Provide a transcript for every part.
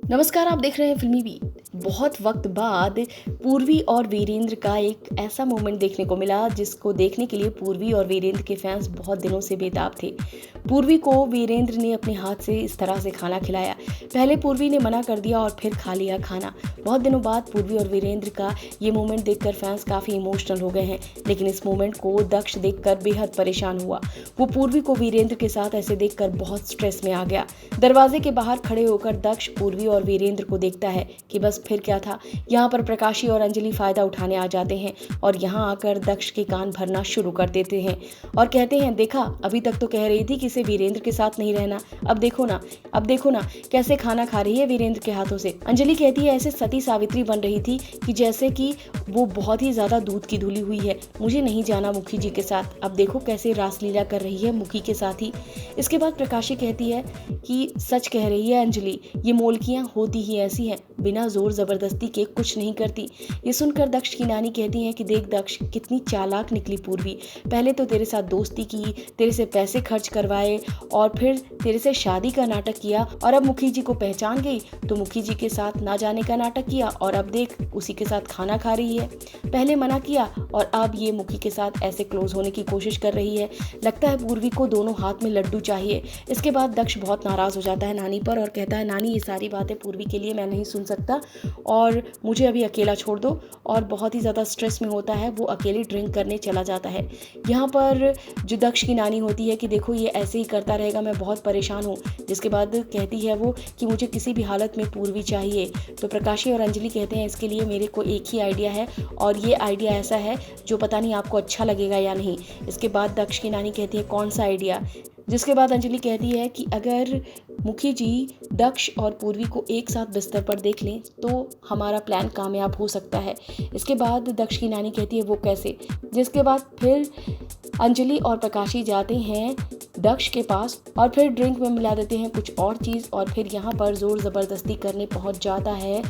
नमस्कार, आप देख रहे हैं फिल्मी बीट। बहुत वक्त बाद पूर्वी और वीरेंद्र का एक ऐसा मोमेंट देखने को मिला जिसको देखने के लिए पूर्वी और वीरेंद्र के फैंस बहुत दिनों से बेताब थे। पूर्वी को वीरेंद्र ने अपने हाथ से इस तरह से खाना खिलाया। पहले पूर्वी ने मना कर दिया और फिर खा लिया खाना। बहुत दिनों बाद पूर्वी और वीरेंद्र का ये मोमेंट देखकर फैंस काफ़ी इमोशनल हो गए हैं, लेकिन इस मोमेंट को दक्ष देखकर बेहद परेशान हुआ। वो पूर्वी को वीरेंद्र के साथ ऐसे देखकर बहुत स्ट्रेस में आ गया। दरवाजे के बाहर खड़े होकर दक्ष पूर्वी और वीरेंद्र को देखता है कि बस फिर क्या था। यहाँ पर प्रकाशी और अंजलि फायदा उठाने आ जाते हैं और यहाँ आकर दक्ष के कान भरना शुरू कर देते हैं और कहते हैं, देखा, अभी तक तो कह रही थी कि इसे वीरेंद्र के साथ नहीं रहना, अब देखो ना कैसे खाना खा रही है वीरेंद्र के हाथों से। अंजलि कहती है, ऐसे सती सावित्री बन रही थी कि जैसे कि वो बहुत ही ज्यादा दूध की धुली हुई है। मुझे नहीं जाना मुखी जी के साथ, अब देखो कैसे रासलीला कर रही है मुखी के साथ ही। इसके बाद प्रकाशी कहती है कि सच कह रही है अंजलि, ये मोलकियां होती ही ऐसी हैं, बिना जोर जबरदस्ती के कुछ नहीं करती। ये सुनकर दक्ष की नानी कहती है कि देख दक्ष, कितनी चालाक निकली पूर्वी। पहले तो तेरे साथ दोस्ती की, तेरे से पैसे खर्च करवाए और फिर तेरे से शादी का नाटक किया, और अब मुखी जी को पहचान गई तो मुखी जी के साथ ना जाने का नाटक किया, और अब देख उसी के साथ खाना खा रही है। पहले मना किया और अब ये मुखी के साथ ऐसे क्लोज होने की कोशिश कर रही है। लगता है पूर्वी को दोनों हाथ में लड्डू चाहिए। इसके बाद दक्ष बहुत नाराज हो जाता है नानी पर और कहता है, नानी, ये सारी बातें पूर्वी के लिए मैं नहीं सुन सकता और मुझे अभी अकेला छोड़ दो। और बहुत ही ज़्यादा स्ट्रेस में होता है, वो अकेले ड्रिंक करने चला जाता है। यहाँ पर जो दक्ष की नानी होती है कि देखो ये ऐसे ही करता रहेगा, मैं बहुत परेशान हूँ। जिसके बाद कहती है वो कि मुझे किसी भी हालत में पूर्वी चाहिए। तो प्रकाशी और अंजलि कहते हैं, इसके लिए मेरे को एक ही आइडिया है और ये आइडिया ऐसा है जो पता नहीं आपको अच्छा लगेगा या नहीं। इसके बाद दक्ष की नानी कहती है, कौन सा आइडिया। जिसके बाद अंजलि कहती है कि अगर मुखी जी दक्ष और पूर्वी को एक साथ बिस्तर पर देख लें तो हमारा प्लान कामयाब हो सकता है। इसके बाद दक्ष की नानी कहती है, वो कैसे। जिसके बाद फिर अंजलि और प्रकाशी जाते हैं दक्ष के पास और फिर ड्रिंक में मिला देते हैं कुछ और चीज़ और फिर यहाँ पर ज़ोर ज़बरदस्ती करने पहुँच जाता है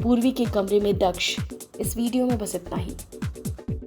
पूर्वी के कमरे में दक्ष। इस वीडियो में बस इतना ही।